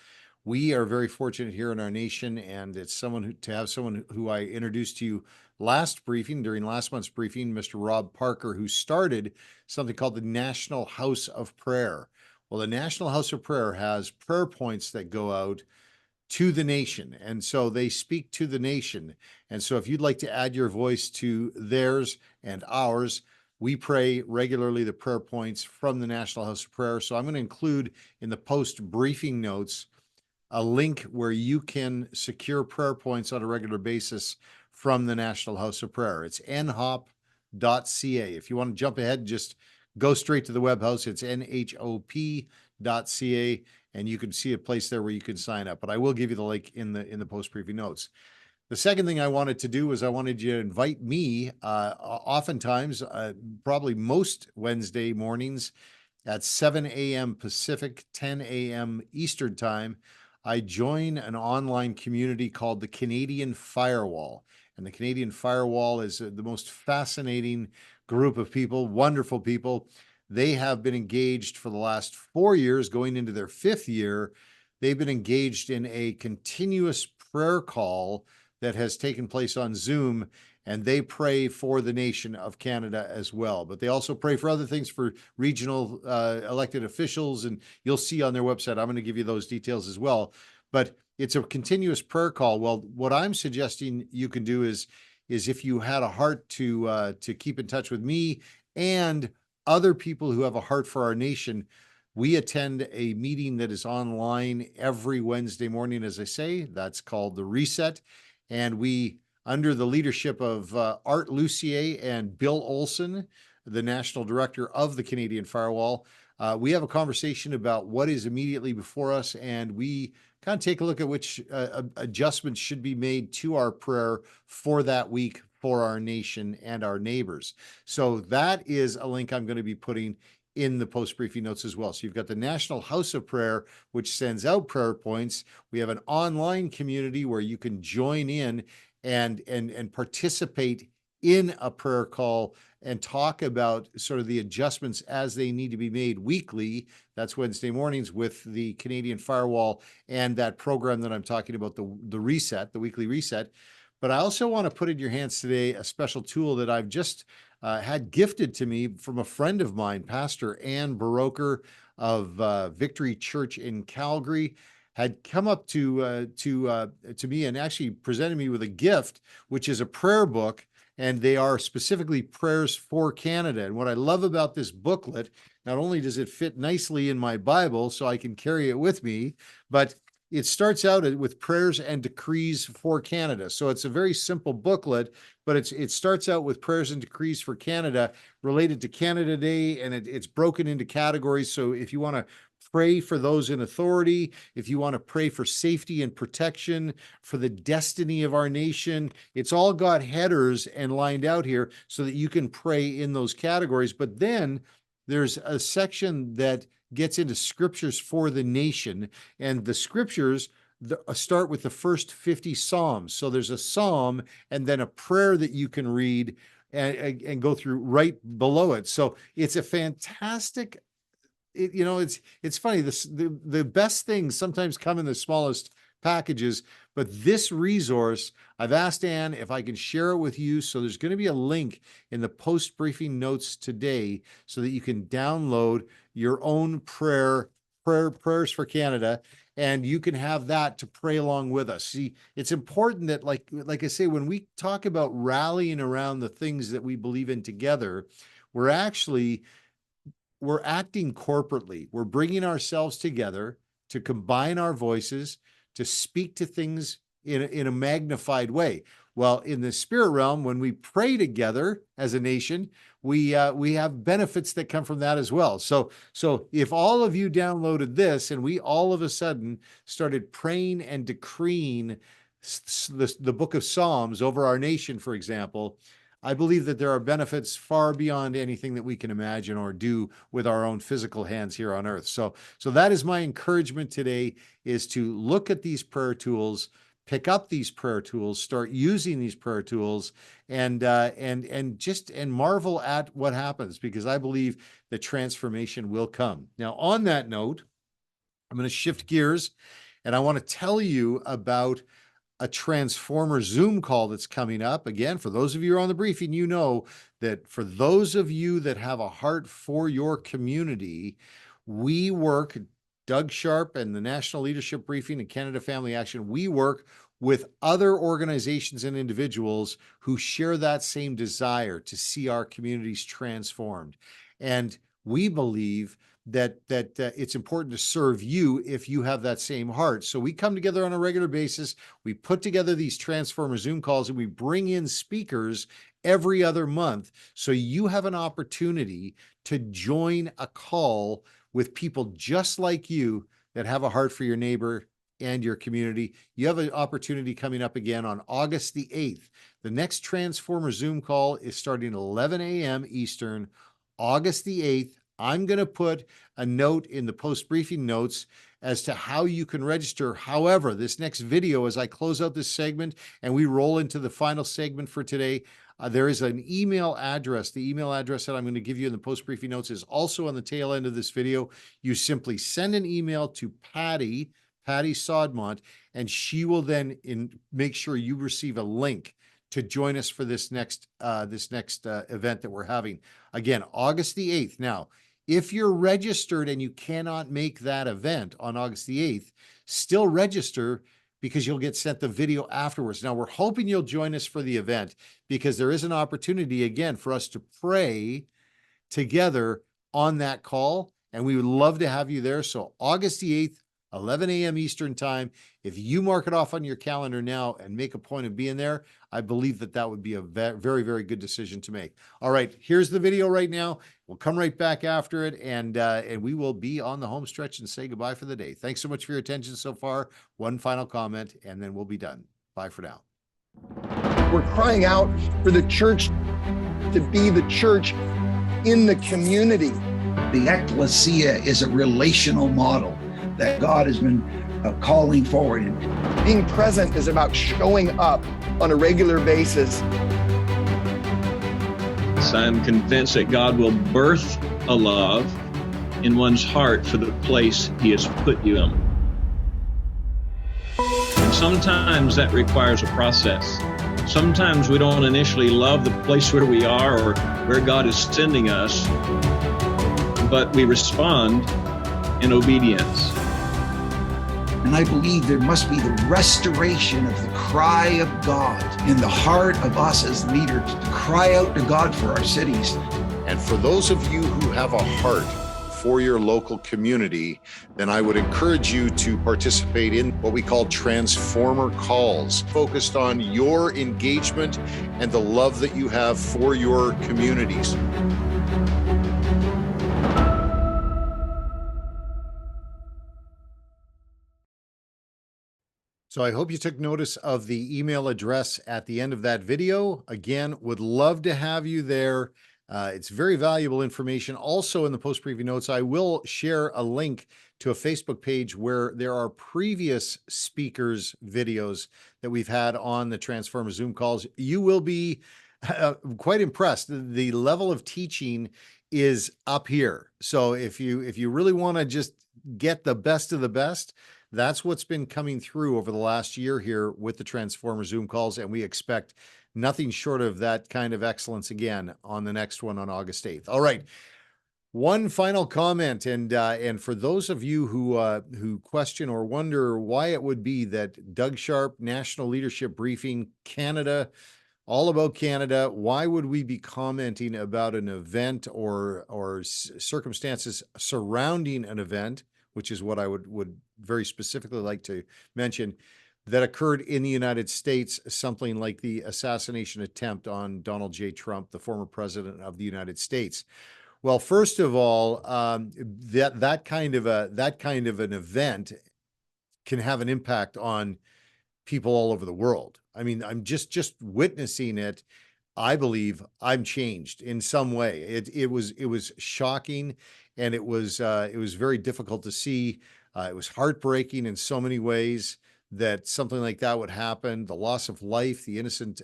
we are very fortunate here in our nation, and it's to have someone who I introduced to you during last month's briefing, Mr. Rob Parker, who started something called the National House of Prayer. Well, the National House of Prayer has prayer points that go out to the nation, and so they speak to the nation. And so if you'd like to add your voice to theirs and ours, we pray regularly the prayer points from the National House of Prayer. So I'm going to include in the post briefing notes a link where you can secure prayer points on a regular basis from the National House of Prayer. It's nhop.ca. If you want to jump ahead, just go straight to the web house. It's nhop.ca, and you can see a place there where you can sign up. But I will give you the link in the post briefing notes. The second thing I wanted to do was I wanted you to invite me, oftentimes, probably most Wednesday mornings at 7 a.m. Pacific, 10 a.m. Eastern time. I join an online community called the Canadian Firewall. And the Canadian Firewall is the most fascinating group of people, wonderful people. They have been engaged for the last 4 years, going into their 5th year. They've been engaged in a continuous prayer call that has taken place on Zoom, and they pray for the nation of Canada as well. But they also pray for other things, for regional elected officials, and you'll see on their website. I'm going to give you those details as well. But it's a continuous prayer call. Well, what I'm suggesting you can do is if you had a heart to keep in touch with me and other people who have a heart for our nation, we attend a meeting that is online every Wednesday morning, as I say. That's called the Reset. And we, under the leadership of Art Lucier and Bill Olson, the national director of the Canadian Firewall, we have a conversation about what is immediately before us, and we kind of take a look at which adjustments should be made to our prayer for that week, for our nation and our neighbors. So that is a link I'm going to be putting in the post briefing notes as well. So you've got the National House of Prayer, which sends out prayer points. We have an online community where you can join in and participate in a prayer call and talk about sort of the adjustments as they need to be made weekly. That's Wednesday mornings with the Canadian Firewall and that program that I'm talking about, the Reset, the weekly Reset. But I also want to put in your hands today a special tool that I've just had gifted to me from a friend of mine, Pastor Ann Baroker of Victory Church in Calgary, had come up to me and actually presented me with a gift, which is a prayer book, and they are specifically prayers for Canada. And what I love about this booklet, not only does it fit nicely in my Bible so I can carry it with me, but it starts out with prayers and decrees for Canada. So it's a very simple booklet, but it starts out with prayers and decrees for Canada related to Canada Day, and it's broken into categories. So if you want to pray for those in authority, if you want to pray for safety and protection, for the destiny of our nation, it's all got headers and lined out here so that you can pray in those categories. But then there's a section that gets into scriptures for the nation, and the scriptures start with the first 50 Psalms. So there's a psalm and then a prayer that you can read and go through right below it. So it's a fantastic, it's funny. The best things sometimes come in the smallest packages, but this resource, I've asked Ann if I can share it with you. So there's going to be a link in the post briefing notes today so that you can download your own prayers for Canada, and you can have that to pray along with us. See, it's important that, like I say, when we talk about rallying around the things that we believe in together, we're acting corporately. We're bringing ourselves together to combine our voices, to speak to things in a magnified way. Well, in the spirit realm, when we pray together as a nation, we have benefits that come from that as well. So if all of you downloaded this and we all of a sudden started praying and decreeing the book of Psalms over our nation, for example, I believe that there are benefits far beyond anything that we can imagine or do with our own physical hands here on earth. So that is my encouragement today, is to look at these prayer tools, pick up these prayer tools, start using these prayer tools, and marvel at what happens, because I believe that transformation will come. Now, on that note, I'm going to shift gears, and I want to tell you about a Transformer Zoom call that's coming up. Again, for those of you who are on the briefing, you know that for those of you that have a heart for your community, we work, Doug Sharp and the National Leadership Briefing and Canada Family Action, we work with other organizations and individuals who share that same desire to see our communities transformed. And we believe that it's important to serve you if you have that same heart. So we come together on a regular basis. We put together these Transformer Zoom calls, and we bring in speakers every other month. So you have an opportunity to join a call with people just like you that have a heart for your neighbor and your community. You have an opportunity coming up again on August the 8th. The next Transformer Zoom call is starting at 11 a.m. Eastern, August the 8th. I'm going to put a note in the post briefing notes as to how you can register. However, this next video, as I close out this segment and we roll into the final segment for today, there is an email address. The email address that I'm going to give you in the post briefing notes is also on the tail end of this video. You simply send an email to Patty Sodmont, and she will then make sure you receive a link to join us for this next event that we're having. Again, August the 8th. Now, if you're registered and you cannot make that event on August the 8th, still register, because you'll get sent the video afterwards. Now, we're hoping you'll join us for the event, because there is an opportunity, again, for us to pray together on that call, and we would love to have you there. So August the 8th, 11 a.m. Eastern time. If you mark it off on your calendar now and make a point of being there, I believe that that would be a very, very good decision to make. All right, here's the video right now. We'll come right back after it, and we will be on the home stretch and say goodbye for the day. Thanks so much for your attention so far. One final comment, and then we'll be done. Bye for now. We're crying out for the church to be the church in the community. The ecclesia is a relational model that God has been calling forward. Being present is about showing up on a regular basis. So I'm convinced that God will birth a love in one's heart for the place He has put you in. And sometimes that requires a process. Sometimes we don't initially love the place where we are or where God is sending us, but we respond in obedience. And I believe there must be the restoration of the cry of God in the heart of us as leaders to cry out to God for our cities. And for those of you who have a heart for your local community, then I would encourage you to participate in what we call Transformer Calls, focused on your engagement and the love that you have for your communities. So I hope you took notice of the email address at the end of that video. Again, would love to have you there. It's very valuable information. Also in the post preview notes, I will share a link to a Facebook page where there are previous speakers' videos that we've had on the Transformer Zoom calls. You will be quite impressed. The level of teaching is up here. So if you really want to just get the best of the best, that's what's been coming through over the last year here with the Transformer Zoom calls, and we expect nothing short of that kind of excellence again on the next one on August 8th. All right, one final comment, and for those of you who question or wonder why it would be that Doug Sharp, National Leadership Briefing, Canada, all about Canada, why would we be commenting about an event or circumstances surrounding an event, which is what I would very specifically like to mention, that occurred in the United States, something like the assassination attempt on Donald J. Trump, the former president of the United States. Well, first of all, that kind of an event can have an impact on people all over the world. I mean, I'm just witnessing it. I believe I'm changed in some way. It was shocking, and it was very difficult to see. It was heartbreaking in so many ways that something like that would happen. The loss of life, the innocent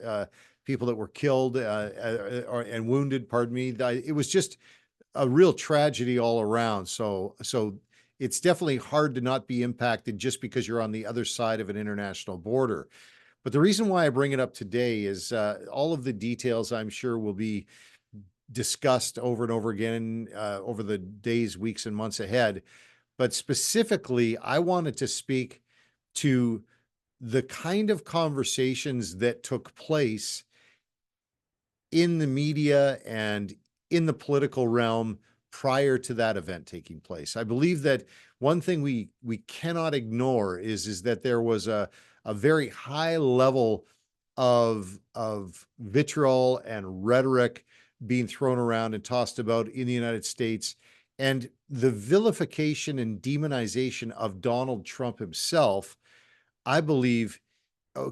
people that were killed and wounded. Pardon me. It was just a real tragedy all around. So it's definitely hard to not be impacted just because you're on the other side of an international border. But the reason why I bring it up today is all of the details, I'm sure, will be discussed over and over again over the days, weeks, and months ahead. But specifically, I wanted to speak to the kind of conversations that took place in the media and in the political realm prior to that event taking place. I believe that one thing we cannot ignore is that there was a very high level of vitriol and rhetoric being thrown around and tossed about in the United States, and the vilification and demonization of Donald Trump himself, I believe,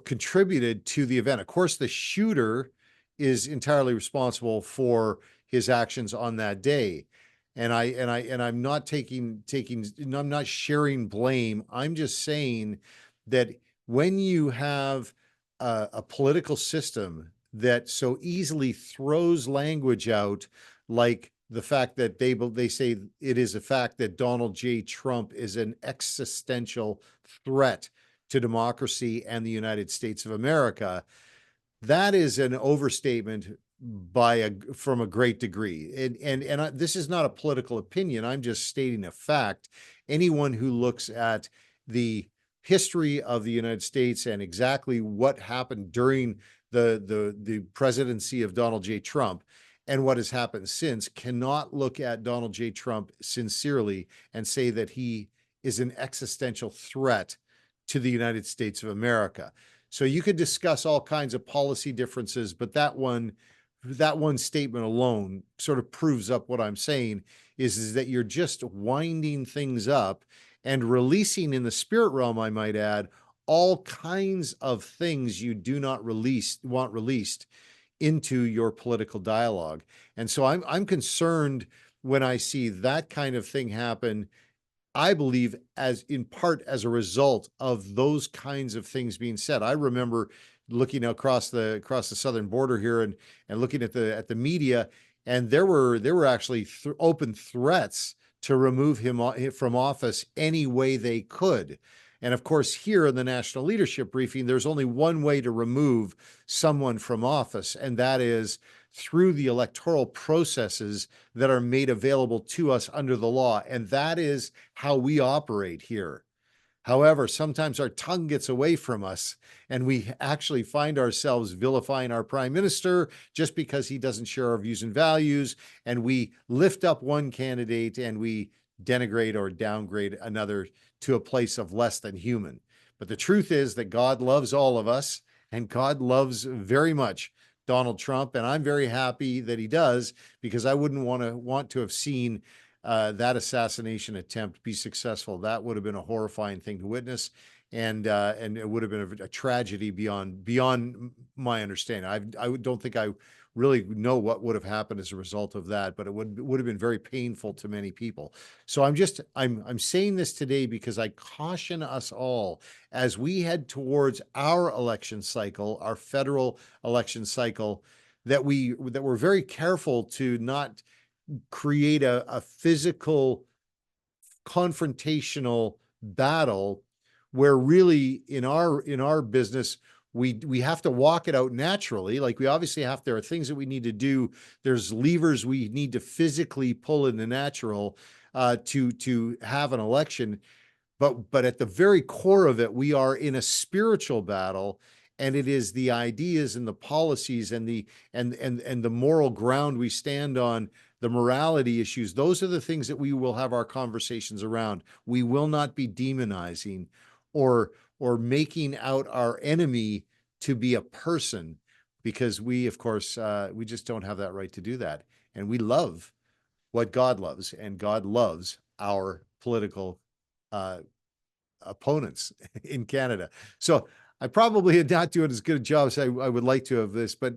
contributed to the event. Of course, the shooter is entirely responsible for his actions on that day. I'm not I'm not sharing blame. I'm just saying that when you have a political system that so easily throws language out, like the fact that they say it is a fact that Donald J. Trump is an existential threat to democracy and the United States of America, that is an overstatement from a great degree. This is not a political opinion. I'm just stating a fact. Anyone who looks at the history of the United States and exactly what happened during the presidency of Donald J. Trump and what has happened since cannot look at Donald J. Trump sincerely and say that he is an existential threat to the United States of America. So you could discuss all kinds of policy differences, but that one statement alone sort of proves up what I'm saying is that you're just winding things up and releasing in the spirit realm, I might add, all kinds of things you do not want released into your political dialogue. And so I'm concerned when I see that kind of thing happen. I believe as in part as a result of those kinds of things being said. I remember looking across the southern border here and looking at the media, and there were actually open threats to remove him from office any way they could. And of course, here in the national leadership briefing, there's only one way to remove someone from office, and that is through the electoral processes that are made available to us under the law. And that is how we operate here. However, sometimes our tongue gets away from us and we actually find ourselves vilifying our prime minister just because he doesn't share our views and values. And we lift up one candidate and we denigrate or downgrade another to a place of less than human. But the truth is that God loves all of us, and God loves very much Donald Trump, and I'm very happy that he does, because I wouldn't want to have seen that assassination attempt be successful. That would have been a horrifying thing to witness, and it would have been a tragedy beyond my understanding. I don't think I really know what would have happened as a result of that, but it would have been very painful to many people. So I'm saying this today because I caution us all as we head towards our election cycle, our federal election cycle, that we're very careful to not create a physical confrontational battle where really in our business we have to walk it out naturally. Like, we obviously there are things that we need to do. There's levers we need to physically pull in the natural to have an election. But at the very core of it, we are in a spiritual battle, and it is the ideas and the policies and the moral ground we stand on, the morality issues. Those are the things that we will have our conversations around. We will not be demonizing or making out our enemy to be a person, because we, of course, we just don't have that right to do that. And we love what God loves, and God loves our political opponents in Canada. So I probably am not doing as good a job as I would like to of this, but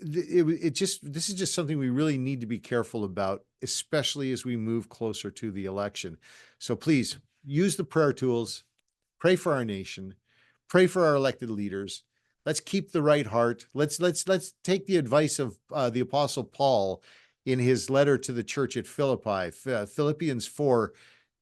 this is just something we really need to be careful about, especially as we move closer to the election. So please use the prayer tools, pray for our nation, pray for our elected leaders. Let's keep the right heart. Let's take the advice of the Apostle Paul in his letter to the church at Philippi, Philippians 4,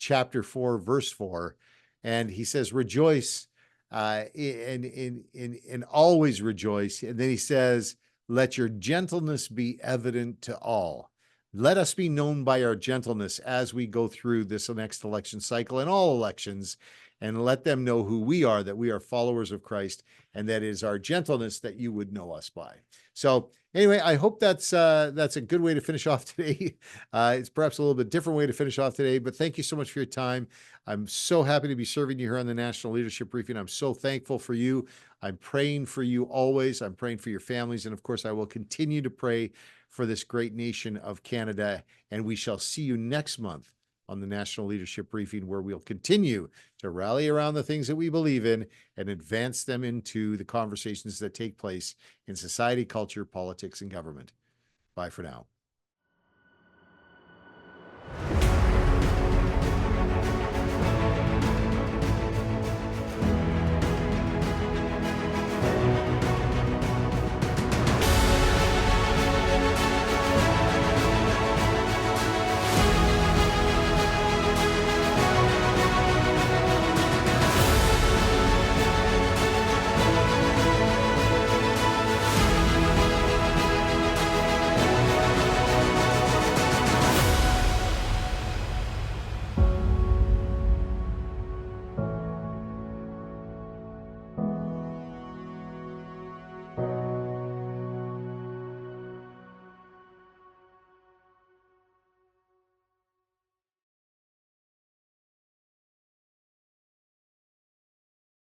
chapter 4, verse 4. And he says, rejoice and always rejoice. And then he says, let your gentleness be evident to all. Let us be known by our gentleness as we go through this next election cycle and all elections, and let them know who we are, that we are followers of Christ, and that it is our gentleness that you would know us by. So anyway, I hope that's a good way to finish off today. It's perhaps a little bit different way to finish off today, but thank you so much for your time. I'm so happy to be serving you here on the National Leadership Briefing. I'm so thankful for you. I'm praying for you always. I'm praying for your families. And of course, I will continue to pray for this great nation of Canada. And we shall see you next month on the National Leadership Briefing, where we'll continue to rally around the things that we believe in and advance them into the conversations that take place in society, culture, politics, and government. Bye for now.